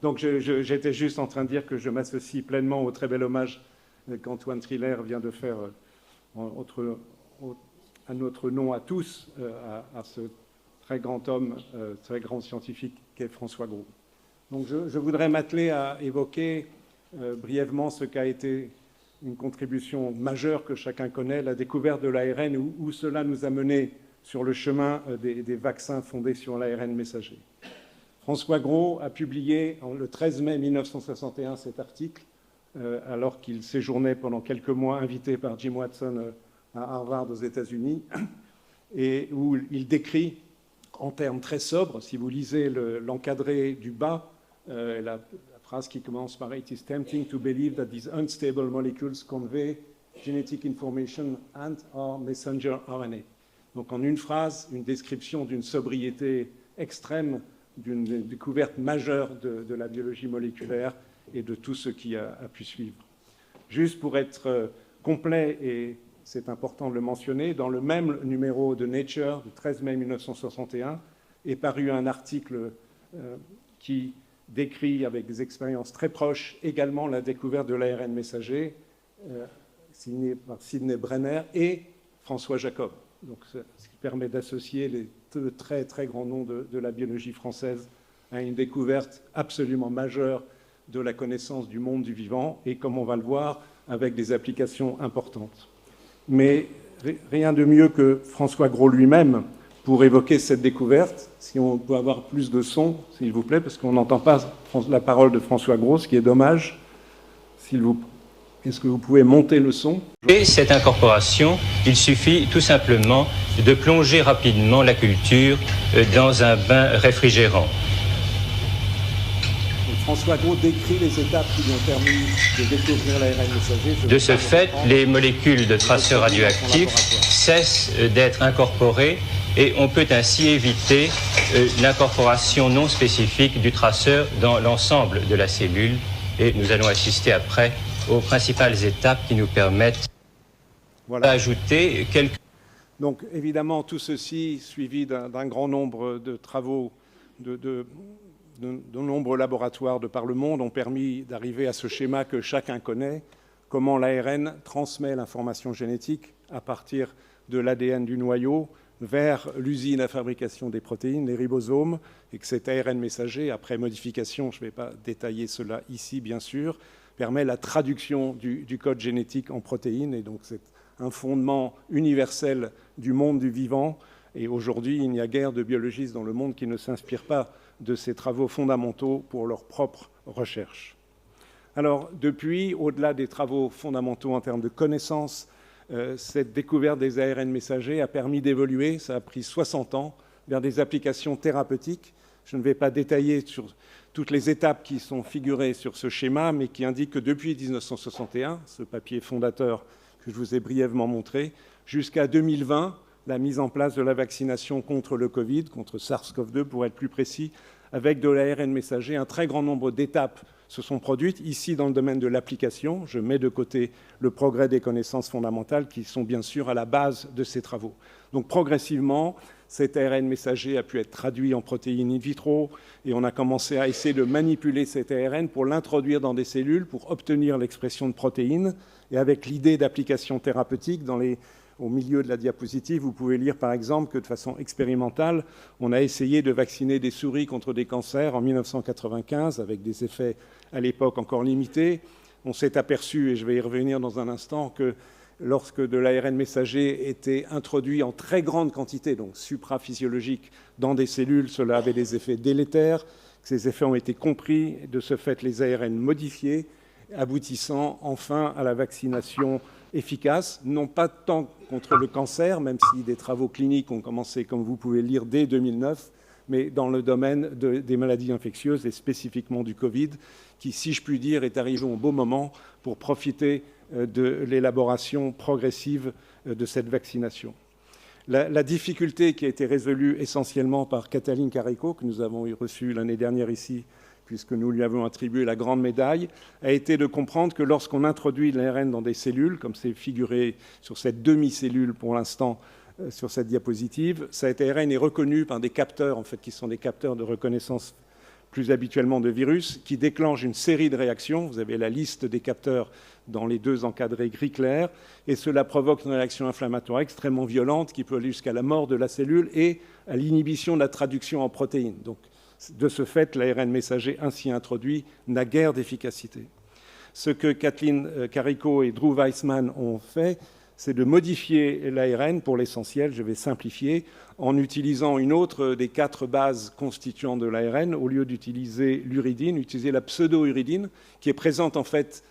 Donc j'étais juste en train de dire que je m'associe pleinement au très bel hommage qu'Antoine Triller vient de faire à notre nom à tous, à ce très grand homme, très grand scientifique qu'est François Gros. Donc je voudrais m'atteler à évoquer brièvement ce qu'a été une contribution majeure que chacun connaît, la découverte de l'ARN, où cela nous a menés sur le chemin des vaccins fondés sur l'ARN messager. François Gros a publié le 13 mai 1961 cet article, alors qu'il séjournait pendant quelques mois invité par Jim Watson à Harvard aux États-Unis, et où il décrit en termes très sobres, si vous lisez l'encadré du bas, la phrase qui commence par « It is tempting to believe that these unstable molecules convey genetic information and or messenger RNA ». Donc en une phrase, une description d'une sobriété extrême, d'une découverte majeure de la biologie moléculaire et de tout ce qui a pu suivre. Juste pour être complet, et c'est important de le mentionner, dans le même numéro de Nature du 13 mai 1961 est paru un article qui décrit avec des expériences très proches également la découverte de l'ARN messager, signé par Sidney Brenner et François Jacob. Donc, ce qui permet d'associer les deux très, très grands noms de la biologie française à une découverte absolument majeure de la connaissance du monde du vivant et, comme on va le voir, avec des applications importantes. Mais rien de mieux que François Gros lui-même pour évoquer cette découverte. Si on peut avoir plus de son, s'il vous plaît, parce qu'on n'entend pas la parole de François Gros, ce qui est dommage. Est-ce que vous pouvez monter le son? Et cette incorporation, il suffit tout simplement de plonger rapidement la culture dans un bain réfrigérant. François Gros décrit les étapes qui lui ont permis de découvrir l'ARN messager. De ce fait, les molécules de traceurs radioactifs cessent d'être incorporées et on peut ainsi éviter l'incorporation non spécifique du traceur dans l'ensemble de la cellule. Et nous allons assister après aux principales étapes qui nous permettent d'ajouter quelques... Donc évidemment, tout ceci suivi d'un grand nombre de travaux de nombreux laboratoires de par le monde ont permis d'arriver à ce schéma que chacun connaît, comment l'ARN transmet l'information génétique à partir de l'ADN du noyau vers l'usine à fabrication des protéines, les ribosomes, et que cet ARN messager, après modification, je ne vais pas détailler cela ici bien sûr, permet la traduction du code génétique en protéines, et donc c'est un fondement universel du monde du vivant. Et aujourd'hui, il n'y a guère de biologistes dans le monde qui ne s'inspirent pas de ces travaux fondamentaux pour leur propre recherche. Alors, depuis, au-delà des travaux fondamentaux en termes de connaissances, cette découverte des ARN messagers a permis d'évoluer, ça a pris 60 ans, vers des applications thérapeutiques. Je ne vais pas détailler sur toutes les étapes qui sont figurées sur ce schéma, mais qui indiquent que depuis 1961, ce papier fondateur que je vous ai brièvement montré, jusqu'à 2020, la mise en place de la vaccination contre le Covid, contre SARS-CoV-2 pour être plus précis, avec de l'ARN messager, un très grand nombre d'étapes se sont produites. Ici, dans le domaine de l'application, je mets de côté le progrès des connaissances fondamentales qui sont bien sûr à la base de ces travaux. Donc progressivement, cet ARN messager a pu être traduit en protéines in vitro et on a commencé à essayer de manipuler cet ARN pour l'introduire dans des cellules pour obtenir l'expression de protéines. Et avec l'idée d'application thérapeutique, au milieu de la diapositive, vous pouvez lire par exemple que de façon expérimentale, on a essayé de vacciner des souris contre des cancers en 1995 avec des effets à l'époque encore limités. On s'est aperçu, et je vais y revenir dans un instant, que lorsque de l'ARN messager était introduit en très grande quantité, donc supraphysiologique, dans des cellules, cela avait des effets délétères. Ces effets ont été compris, de ce fait les ARN modifiés, aboutissant enfin à la vaccination efficace, non pas tant contre le cancer, même si des travaux cliniques ont commencé, comme vous pouvez le lire, dès 2009, mais dans le domaine des maladies infectieuses et spécifiquement du Covid, qui, si je puis dire, est arrivé au bon moment pour profiter de l'élaboration progressive de cette vaccination. La difficulté qui a été résolue essentiellement par Katalin Karikó, que nous avons reçue l'année dernière ici, puisque nous lui avons attribué la grande médaille, a été de comprendre que lorsqu'on introduit l'ARN dans des cellules, comme c'est figuré sur cette demi-cellule pour l'instant sur cette diapositive, cet ARN est reconnu par des capteurs, en fait, qui sont des capteurs de reconnaissance plus habituellement de virus, qui déclenchent une série de réactions. Vous avez la liste des capteurs dans les deux encadrés gris clair, et cela provoque une réaction inflammatoire extrêmement violente qui peut aller jusqu'à la mort de la cellule et à l'inhibition de la traduction en protéines. Donc, de ce fait, l'ARN messager ainsi introduit n'a guère d'efficacité. Ce que Kathleen Carico et Drew Weissman ont fait, c'est de modifier l'ARN pour l'essentiel, je vais simplifier, en utilisant une autre des 4 bases constituantes de l'ARN. Au lieu d'utiliser l'uridine, utiliser la pseudo-uridine, qui est présente en fait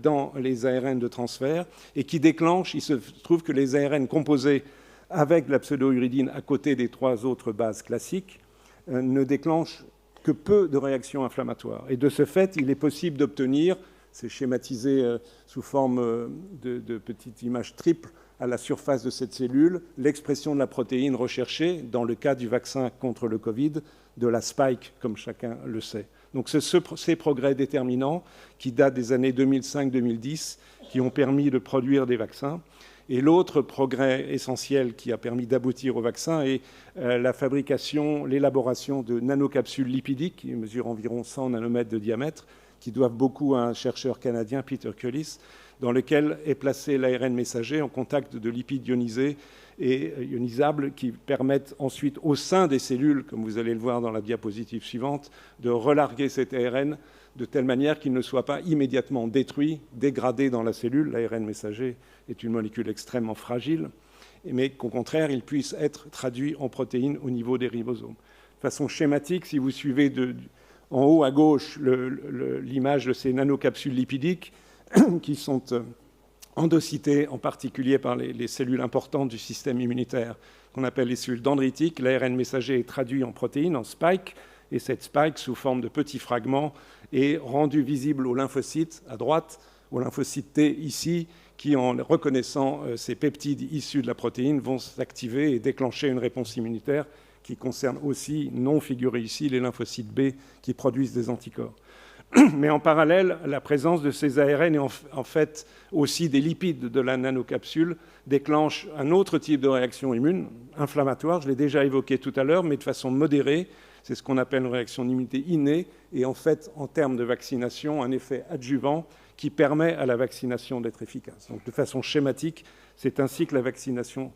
dans les ARN de transfert et qui déclenche, il se trouve que les ARN composés avec la pseudo-uridine à côté des 3 autres bases classiques ne déclenchent que peu de réactions inflammatoires. Et de ce fait, il est possible d'obtenir, c'est schématisé sous forme de petites images triples à la surface de cette cellule, l'expression de la protéine recherchée, dans le cas du vaccin contre le Covid, de la spike, comme chacun le sait. Donc ces progrès déterminants qui datent des années 2005-2010, qui ont permis de produire des vaccins. Et l'autre progrès essentiel qui a permis d'aboutir au vaccin est la fabrication, l'élaboration de nanocapsules lipidiques qui mesurent environ 100 nanomètres de diamètre, qui doivent beaucoup à un chercheur canadien, Peter Cullis, dans lequel est placé l'ARN messager en contact de lipides ionisés et ionisables qui permettent ensuite au sein des cellules, comme vous allez le voir dans la diapositive suivante, de relarguer cet ARN de telle manière qu'il ne soit pas immédiatement détruit, dégradé dans la cellule. L'ARN messager est une molécule extrêmement fragile, mais qu'au contraire, il puisse être traduit en protéines au niveau des ribosomes. De façon schématique, si vous suivez en haut à gauche l'image de ces nanocapsules lipidiques qui sont endocytées en particulier par les cellules importantes du système immunitaire qu'on appelle les cellules dendritiques, l'ARN messager est traduit en protéines, en spike, et cette spike, sous forme de petits fragments, est rendue visible aux lymphocytes à droite, aux lymphocytes T ici, qui, en reconnaissant ces peptides issus de la protéine, vont s'activer et déclencher une réponse immunitaire qui concerne aussi, non figuré ici, les lymphocytes B qui produisent des anticorps. Mais en parallèle, la présence de ces ARN et en fait aussi des lipides de la nanocapsule déclenche un autre type de réaction immune, inflammatoire, je l'ai déjà évoqué tout à l'heure, mais de façon modérée. C'est ce qu'on appelle une réaction d'immunité innée et en fait, en termes de vaccination, un effet adjuvant qui permet à la vaccination d'être efficace. Donc de façon schématique, c'est ainsi que la vaccination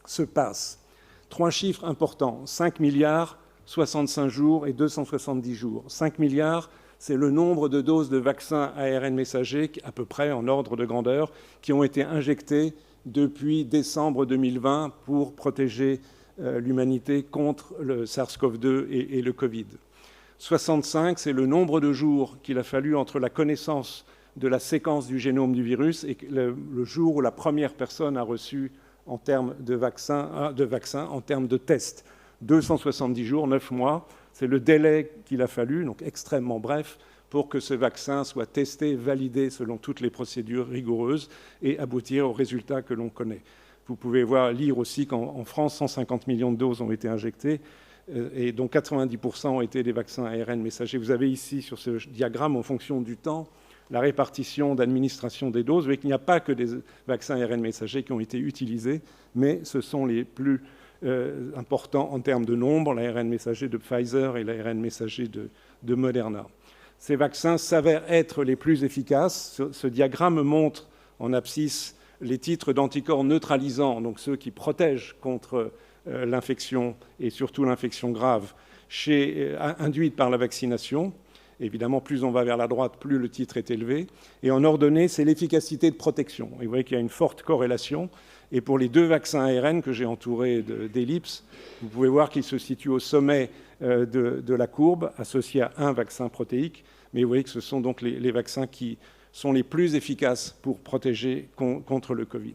se passe. 3 chiffres importants, 5 milliards, 65 jours et 270 jours. 5 milliards, c'est le nombre de doses de vaccins ARN messager, à peu près en ordre de grandeur, qui ont été injectées depuis décembre 2020 pour protéger l'humanité contre le SARS-CoV-2 et le Covid. 65, c'est le nombre de jours qu'il a fallu entre la connaissance de la séquence du génome du virus et le jour où la première personne a reçu en termes de vaccin, en termes de tests. 270 jours, 9 mois, c'est le délai qu'il a fallu, donc extrêmement bref, pour que ce vaccin soit testé, validé selon toutes les procédures rigoureuses et aboutir aux résultats que l'on connaît. Vous pouvez lire aussi qu'en France, 150 millions de doses ont été injectées et dont 90% ont été des vaccins ARN messagers. Vous avez ici sur ce diagramme, en fonction du temps, la répartition d'administration des doses. Vous voyez qu'il n'y a pas que des vaccins ARN messagers qui ont été utilisés, mais ce sont les plus importants en termes de nombre, l'ARN messager de Pfizer et l'ARN messager de Moderna. Ces vaccins s'avèrent être les plus efficaces. Ce diagramme montre en abscisse les titres d'anticorps neutralisants, donc ceux qui protègent contre l'infection et surtout l'infection grave induite par la vaccination. Évidemment, plus on va vers la droite, plus le titre est élevé. Et en ordonnée, c'est l'efficacité de protection. Et vous voyez qu'il y a une forte corrélation. Et pour les 2 vaccins ARN que j'ai entourés d'ellipses, vous pouvez voir qu'ils se situent au sommet de la courbe, associés à un vaccin protéique. Mais vous voyez que ce sont donc les vaccins qui sont les plus efficaces pour protéger contre le Covid.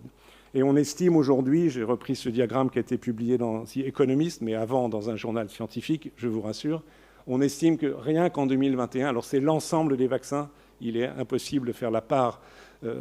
Et on estime aujourd'hui, j'ai repris ce diagramme qui a été publié dans The Economist, mais avant dans un journal scientifique, je vous rassure, on estime que rien qu'en 2021, alors c'est l'ensemble des vaccins, il est impossible de faire la part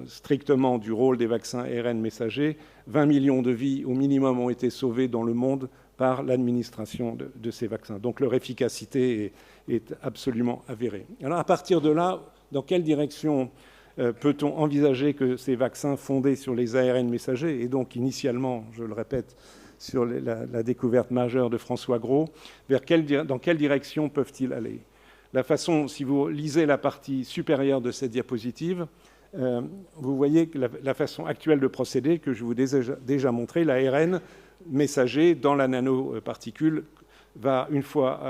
strictement du rôle des vaccins ARN messagers, 20 millions de vies au minimum ont été sauvées dans le monde par l'administration de ces vaccins. Donc leur efficacité est absolument avérée. Alors à partir de là, dans quelle direction peut-on envisager que ces vaccins fondés sur les ARN messagers, et donc initialement, je le répète, sur la découverte majeure de François Gros. Dans quelle direction peuvent-ils aller? La façon, si vous lisez la partie supérieure de cette diapositive, vous voyez que la façon actuelle de procéder, que je vous ai déjà montré, l'ARN messager dans la nanoparticule va, une fois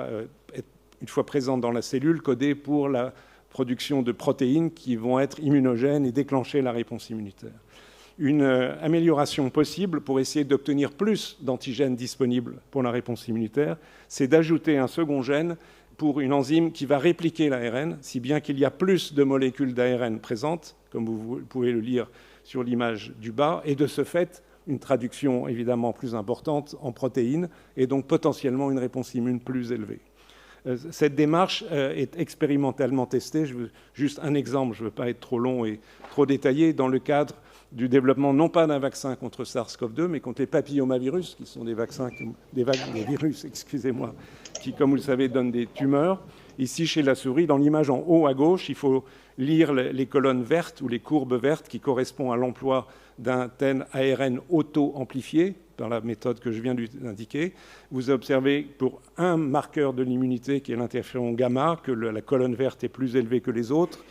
présente dans la cellule, coder pour la production de protéines qui vont être immunogènes et déclencher la réponse immunitaire. Une amélioration possible pour essayer d'obtenir plus d'antigènes disponibles pour la réponse immunitaire, c'est d'ajouter un second gène pour une enzyme qui va répliquer l'ARN, si bien qu'il y a plus de molécules d'ARN présentes, comme vous pouvez le lire sur l'image du bas, et de ce fait, une traduction évidemment plus importante en protéines, et donc potentiellement une réponse immune plus élevée. Cette démarche est expérimentalement testée. Juste un exemple, je ne veux pas être trop long et trop détaillé, dans le cadre du développement non pas d'un vaccin contre SARS-CoV-2, mais contre les papillomavirus, qui sont des virus, excusez-moi, qui, comme vous le savez, donnent des tumeurs. Ici, chez la souris, dans l'image en haut à gauche, il faut lire les colonnes vertes ou les courbes vertes qui correspondent à l'emploi d'un tel ARN auto-amplifié, dans la méthode que je viens d'indiquer. Vous observez pour un marqueur de l'immunité, qui est l'interféron gamma, que la colonne verte est plus élevée que les autres.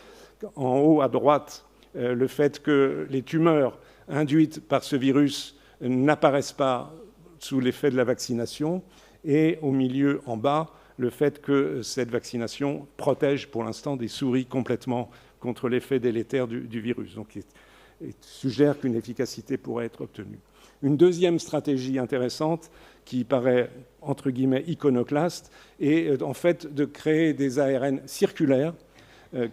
En haut à droite, le fait que les tumeurs induites par ce virus n'apparaissent pas sous l'effet de la vaccination. Et au milieu, en bas, le fait que cette vaccination protège pour l'instant des souris complètement contre l'effet délétère du virus. Donc, il suggère qu'une efficacité pourrait être obtenue. Une deuxième stratégie intéressante, qui paraît entre guillemets iconoclaste, est en fait de créer des ARN circulaires.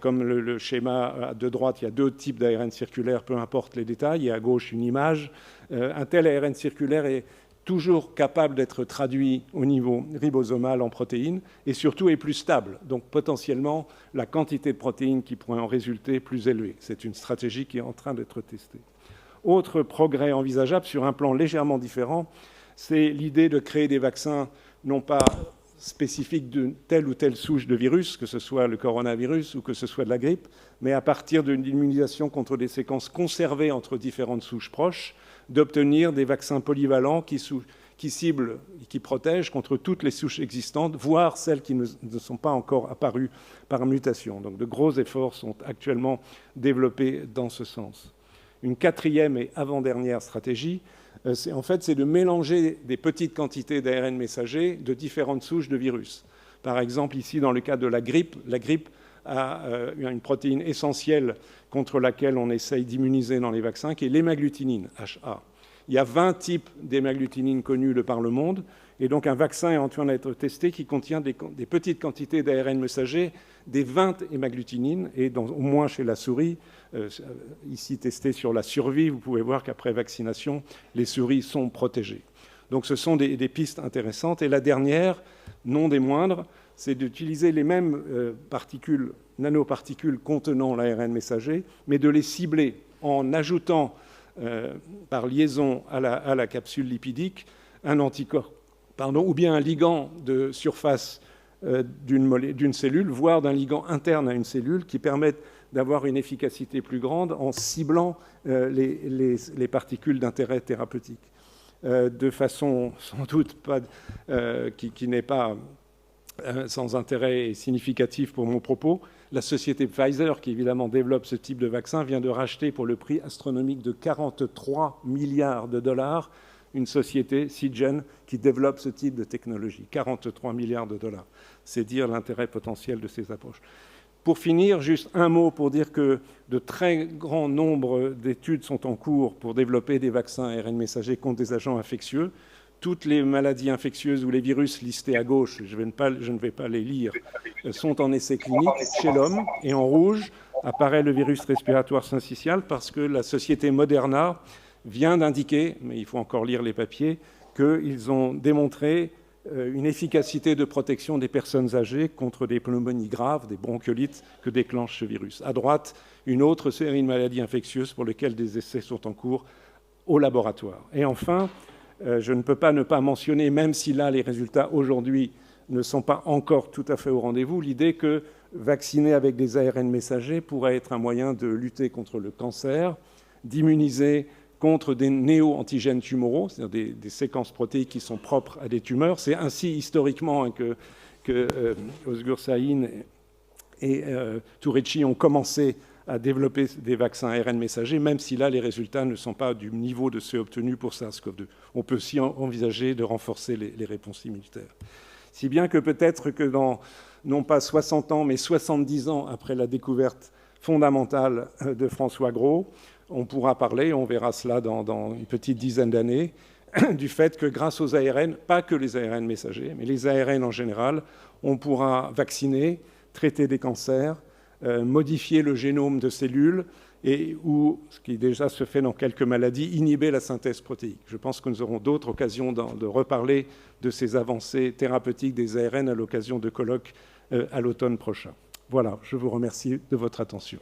Comme le schéma de droite, il y a deux types d'ARN circulaires, peu importe les détails, et à gauche une image. Un tel ARN circulaire est toujours capable d'être traduit au niveau ribosomal en protéines et surtout est plus stable. Donc potentiellement, la quantité de protéines qui pourrait en résulter est plus élevée. C'est une stratégie qui est en train d'être testée. Autre progrès envisageable sur un plan légèrement différent, c'est l'idée de créer des vaccins non pas spécifiques de telle ou telle souche de virus, que ce soit le coronavirus ou que ce soit de la grippe, mais à partir d'une immunisation contre des séquences conservées entre différentes souches proches, d'obtenir des vaccins polyvalents qui ciblent et qui protègent contre toutes les souches existantes, voire celles qui ne sont pas encore apparues par mutation. Donc de gros efforts sont actuellement développés dans ce sens. Une quatrième et avant-dernière stratégie, c'est de mélanger des petites quantités d'ARN messager de différentes souches de virus. Par exemple, ici, dans le cas de la grippe a une protéine essentielle contre laquelle on essaye d'immuniser dans les vaccins, qui est l'hémagglutinine, HA. Il y a 20 types d'hémagglutinine connus de par le monde, et donc un vaccin est en train d'être testé qui contient des petites quantités d'ARN messager, des 20 hémagglutinines, et au moins chez la souris, ici testé sur la survie, vous pouvez voir qu'après vaccination, les souris sont protégées. Donc ce sont des pistes intéressantes. Et la dernière, non des moindres, c'est d'utiliser les mêmes nanoparticules contenant l'ARN messager, mais de les cibler en ajoutant par liaison à la capsule lipidique un anticorps, ou bien un ligand de surface d'une cellule, voire d'un ligand interne à une cellule, qui permettent d'avoir une efficacité plus grande en ciblant les particules d'intérêt thérapeutique. De façon sans doute qui n'est pas sans intérêt et significatif pour mon propos, la société Pfizer, qui évidemment développe ce type de vaccin, vient de racheter pour le prix astronomique de 43 milliards de dollars une société, Seagen, qui développe ce type de technologie. 43 milliards de dollars. C'est dire l'intérêt potentiel de ces approches. Pour finir, juste un mot pour dire que de très grands nombres d'études sont en cours pour développer des vaccins ARN messagers contre des agents infectieux. Toutes les maladies infectieuses ou les virus listés à gauche, je ne vais pas les lire, sont en essai clinique chez l'homme. Et en rouge apparaît le virus respiratoire syncytial parce que la société Moderna vient d'indiquer, mais il faut encore lire les papiers, qu'ils ont démontré une efficacité de protection des personnes âgées contre des pneumonies graves, des bronchiolites que déclenche ce virus. À droite, une autre série de maladies infectieuses pour lesquelles des essais sont en cours au laboratoire. Et enfin, je ne peux pas ne pas mentionner, même si là les résultats aujourd'hui ne sont pas encore tout à fait au rendez-vous, l'idée que vacciner avec des ARN messagers pourrait être un moyen de lutter contre le cancer, d'immuniser contre des néo-antigènes tumoraux, c'est-à-dire des séquences protéiques qui sont propres à des tumeurs. C'est ainsi historiquement que Özgür Şahin et Turecci ont commencé à développer des vaccins ARN messagers, même si là, les résultats ne sont pas du niveau de ceux obtenus pour SARS-CoV-2. On peut aussi envisager de renforcer les réponses immunitaires. Si bien que peut-être que dans, non pas 60 ans, mais 70 ans après la découverte fondamentale de François Gros, on pourra parler, on verra cela dans une petite dizaine d'années, du fait que grâce aux ARN, pas que les ARN messagers, mais les ARN en général, on pourra vacciner, traiter des cancers, modifier le génome de cellules et, ou, ce qui déjà se fait dans quelques maladies, inhiber la synthèse protéique. Je pense que nous aurons d'autres occasions de reparler de ces avancées thérapeutiques des ARN à l'occasion de colloques à l'automne prochain. Voilà, je vous remercie de votre attention.